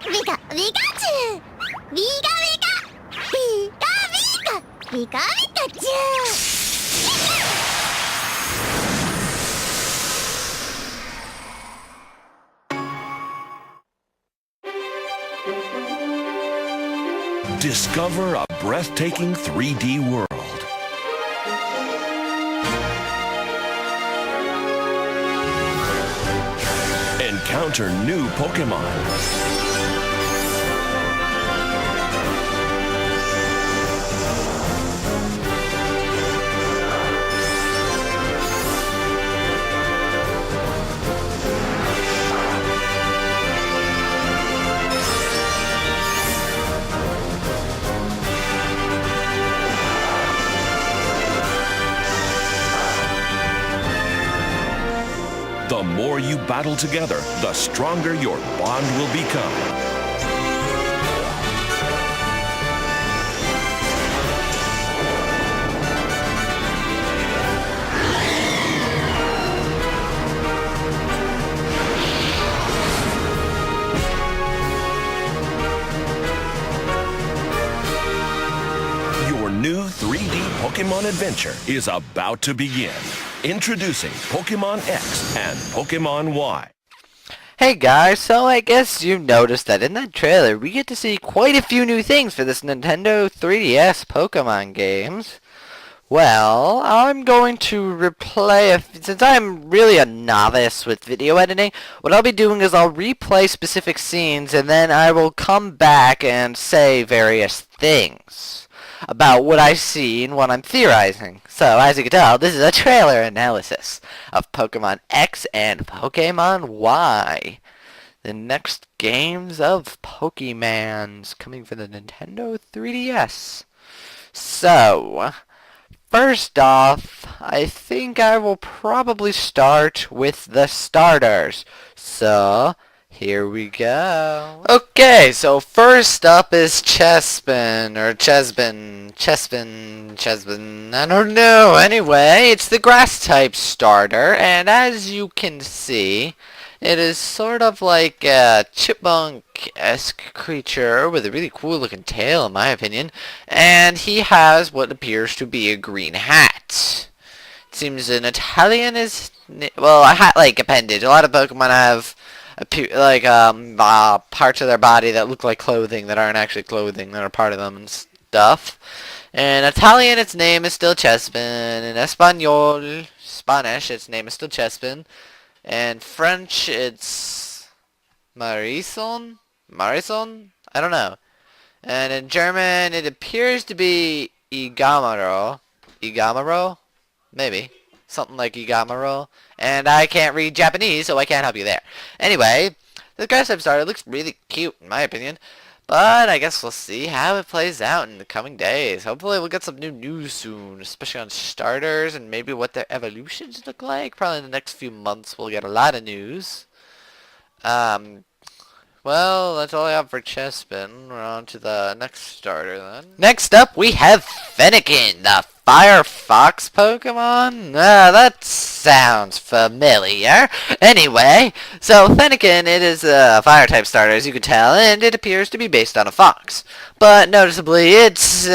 Vika, Pikachu! Vika, Vika! Vika, Vika! Vika, Pikachu! Discover a breathtaking 3D world. Encounter new Pokemon. The more you battle together, the stronger your bond will become. Your new 3D Pokemon adventure is about to begin. Introducing Pokemon X and Pokemon Y. Hey guys, so I guess you noticed that in that trailer we get to see quite a few new things for this Nintendo 3DS Pokemon games. Well, I'm going to replay, since I'm really a novice with video editing, what I'll be doing is I'll replay specific scenes and then I will come back and say various things about what I see and what I'm theorizing. So, as you can tell, this is a trailer analysis of Pokemon X and Pokemon Y. The next games of Pokemans coming for the Nintendo 3DS. So, first off, I think I will probably start with the starters. So, here we go. Okay, so first up is Chespin, I don't know. Anyway, it's the grass type starter, and as you can see, it is sort of like a chipmunk-esque creature with a really cool looking tail, in my opinion, and he has what appears to be a green hat. It seems an Italian is, well, a hat-like appendage. A lot of Pokemon have parts of their body that look like clothing that aren't actually clothing, that are part of them and stuff. In Italian, its name is still Chespin. In Spanish, its name is still Chespin. In French, it's Marison? I don't know. And in German, it appears to be Igamaro. Maybe. Something like Igamaro. And I can't read Japanese, so I can't help you there. Anyway, the grass type starter looks really cute, in my opinion. But I guess we'll see how it plays out in the coming days. Hopefully we'll get some new news soon, especially on starters and maybe what their evolutions look like. Probably in the next few months we'll get a lot of news. Well, that's all I have for Chespin. We're on to the next starter then. Next up, we have Fennekin, the Fire Fox Pokemon. That sounds familiar. Anyway, so Fennekin, it is a Fire-type starter, as you can tell, and it appears to be based on a fox. But noticeably, it's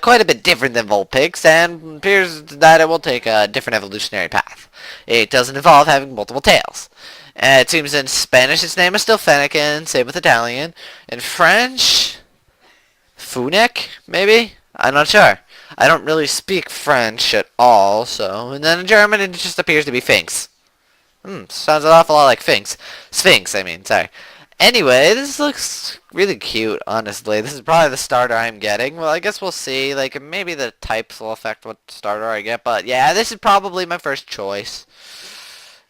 quite a bit different than Vulpix, and appears that it will take a different evolutionary path. It doesn't involve having multiple tails. It seems in Spanish its name is still Fennekin, same with Italian. In French, Funek, maybe? I'm not sure. I don't really speak French at all, so... And then in German it just appears to be Finks. Sounds an awful lot like Finks. Sphinx, I mean, sorry. Anyway, this looks really cute, honestly. This is probably the starter I'm getting. Well, I guess we'll see. Like, maybe the types will affect what starter I get, but yeah, this is probably my first choice.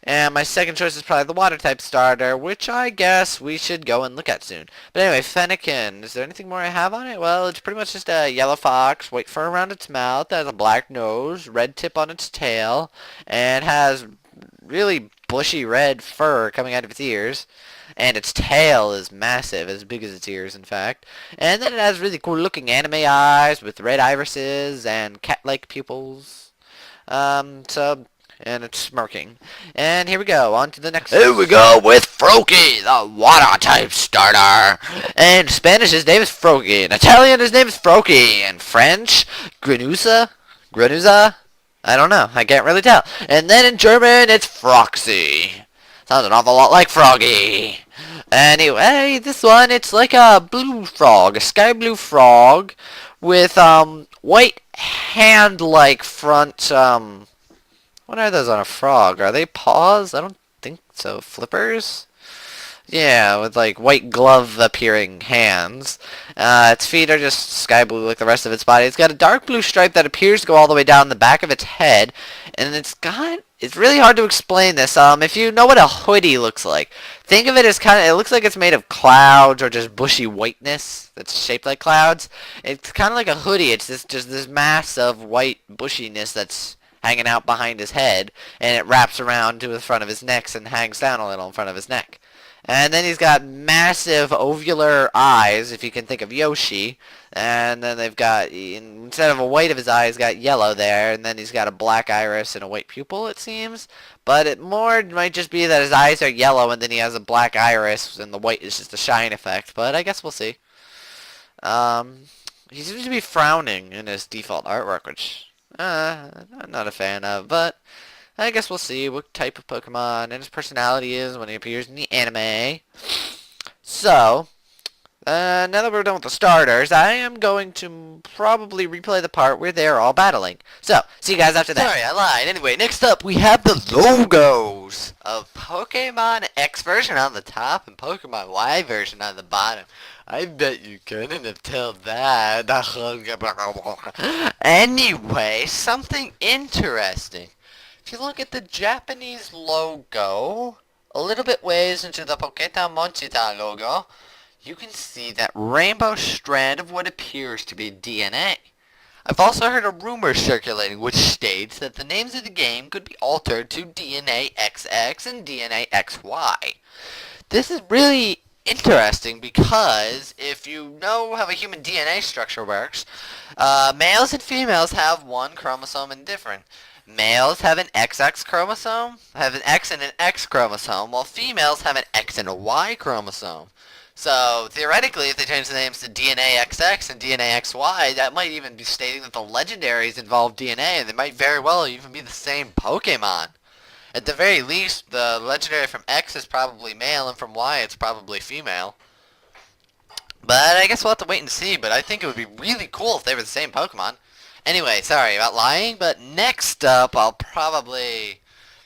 And my second choice is probably the water-type starter, which I guess we should go and look at soon. But anyway, Fennekin. Is there anything more I have on it? Well, it's pretty much just a yellow fox, white fur around its mouth, has a black nose, red tip on its tail, and has really bushy red fur coming out of its ears. And its tail is massive, as big as its ears, in fact. And then it has really cool-looking anime eyes with red irises and cat-like pupils. So... and it's smirking. And here we go, on to the next. Here we go with Froakie, the water type starter. In Spanish, his name is Froakie. In Italian, his name is Froakie. In French, Granusa? Granusa? I don't know. I can't really tell. And then in German, it's Froxy. Sounds an awful lot like Froggy. Anyway, this one, it's like a blue frog, a sky blue frog with white hand-like front, what are those on a frog? Are they paws? I don't think so. Flippers? Yeah, with like white glove appearing hands. Its feet are just sky blue like the rest of its body. It's got a dark blue stripe that appears to go all the way down the back of its head. And it's really hard to explain this. If you know what a hoodie looks like, think of it as it looks like it's made of clouds or just bushy whiteness that's shaped like clouds. It's kind of like a hoodie. It's just this mass of white bushiness that's hanging out behind his head, and it wraps around to the front of his neck and hangs down a little in front of his neck. And then he's got massive ovular eyes, if you can think of Yoshi. And then they've got, instead of a white of his eye, he's got yellow there. And then he's got a black iris and a white pupil, it seems. But it might just be that his eyes are yellow and then he has a black iris and the white is just a shine effect. But I guess we'll see. He seems to be frowning in his default artwork, which I'm not a fan of. But I guess we'll see what type of Pokemon and his personality is when he appears in the anime. So, now that we're done with the starters, I am going to probably replay the part where they're all battling. So, see you guys after that. Sorry, I lied. Anyway, next up we have the logos of Pokemon X version on the top and Pokemon Y version on the bottom. I bet you couldn't have told that. Anyway, something interesting. If you look at the Japanese logo, a little bit ways into the Poketa Monchita logo, you can see that rainbow strand of what appears to be DNA. I've also heard a rumor circulating which states that the names of the game could be altered to DNA XX and DNA XY. This is really interesting because if you know how a human DNA structure works, males and females have one chromosome and different. Males have an XX chromosome, have an X and an X chromosome, while females have an X and a Y chromosome. So, theoretically, if they change the names to DNA XX and DNA XY, that might even be stating that the legendaries involve DNA, and they might very well even be the same Pokemon. At the very least, the legendary from X is probably male, and from Y it's probably female. But I guess we'll have to wait and see, but I think it would be really cool if they were the same Pokemon. Anyway, sorry about lying, but next up I'll probably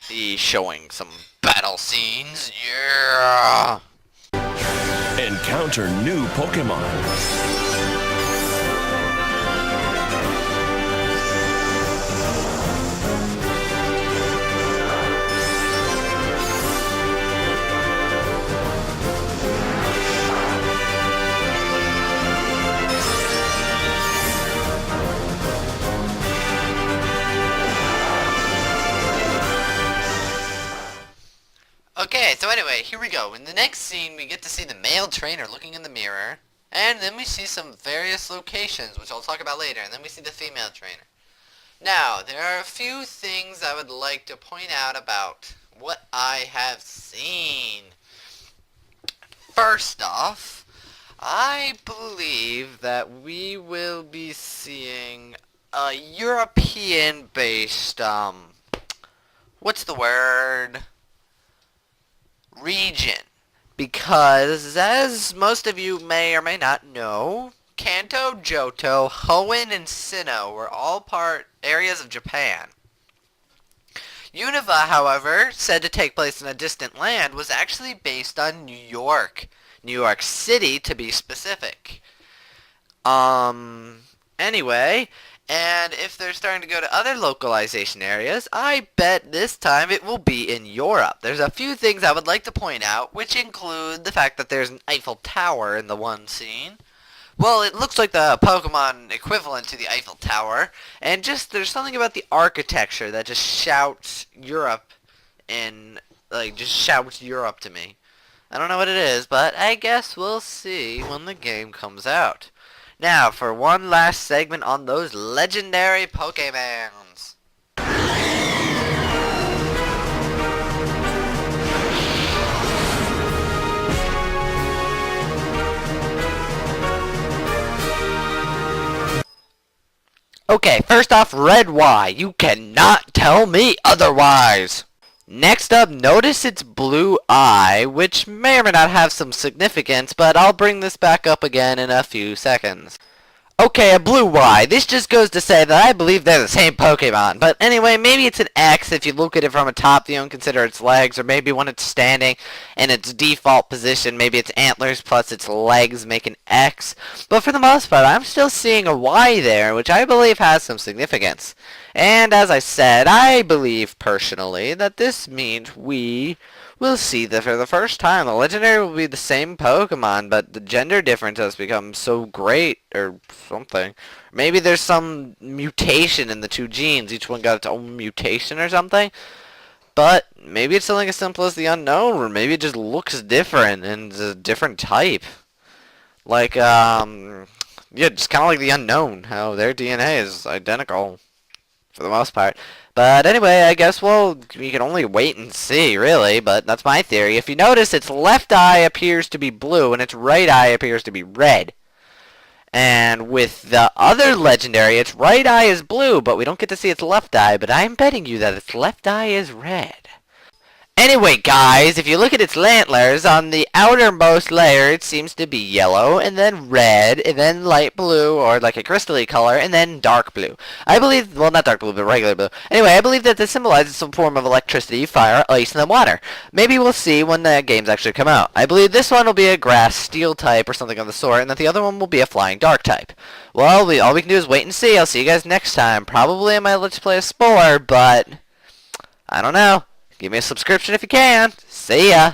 be showing some battle scenes. Yeah! Encounter new Pokemon. Okay, so anyway, here we go. In the next scene, we get to see the male trainer looking in the mirror, and then we see some various locations, which I'll talk about later, and then we see the female trainer. Now, there are a few things I would like to point out about what I have seen. First off, I believe that we will be seeing a European-based, what's the word? Region, because as most of you may or may not know, Kanto, Johto, Hoenn, and Sinnoh were all areas of Japan. Unova, however, said to take place in a distant land, was actually based on New York City to be specific. Anyway, and if they're starting to go to other localization areas, I bet this time it will be in Europe. There's a few things I would like to point out, which include the fact that there's an Eiffel Tower in the one scene. Well, it looks like the Pokemon equivalent to the Eiffel Tower, and just there's something about the architecture that just shouts Europe and just shouts Europe to me. I don't know what it is, but I guess we'll see when the game comes out. Now, for one last segment on those legendary Pokemons. Okay, first off, red Y. You cannot tell me otherwise. Next up, notice its blue eye, which may or may not have some significance, but I'll bring this back up again in a few seconds. Okay, a blue Y. This just goes to say that I believe they're the same Pokemon. But anyway, maybe it's an X if you look at it from a top, you don't consider its legs, or maybe when it's standing in its default position, maybe its antlers plus its legs make an X. But for the most part, I'm still seeing a Y there, which I believe has some significance. And as I said, I believe personally that this means we will see that for the first time the legendary will be the same Pokemon, but the gender difference has become so great, or something. Maybe there's some mutation in the two genes. Each one got its own mutation or something. But maybe it's something as simple as the unknown, or maybe it just looks different and is a different type. Like, yeah, just kind of like the unknown, how their DNA is identical for the most part. But anyway, I guess, well, we can only wait and see, really, but that's my theory. If you notice, its left eye appears to be blue, and its right eye appears to be red. And with the other legendary, its right eye is blue, but we don't get to see its left eye, but I'm betting you that its left eye is red. Anyway, guys, if you look at its antlers, on the outermost layer, it seems to be yellow, and then red, and then light blue, or like a crystal-y color, and then dark blue. I believe, well, not dark blue, but regular blue. Anyway, I believe that this symbolizes some form of electricity, fire, ice, and then water. Maybe we'll see when the games actually come out. I believe this one will be a grass steel type, or something of the sort, and that the other one will be a flying dark type. Well, all we can do is wait and see. I'll see you guys next time. Probably in my Let's Play a Spore, but I don't know. Give me a subscription if you can. See ya.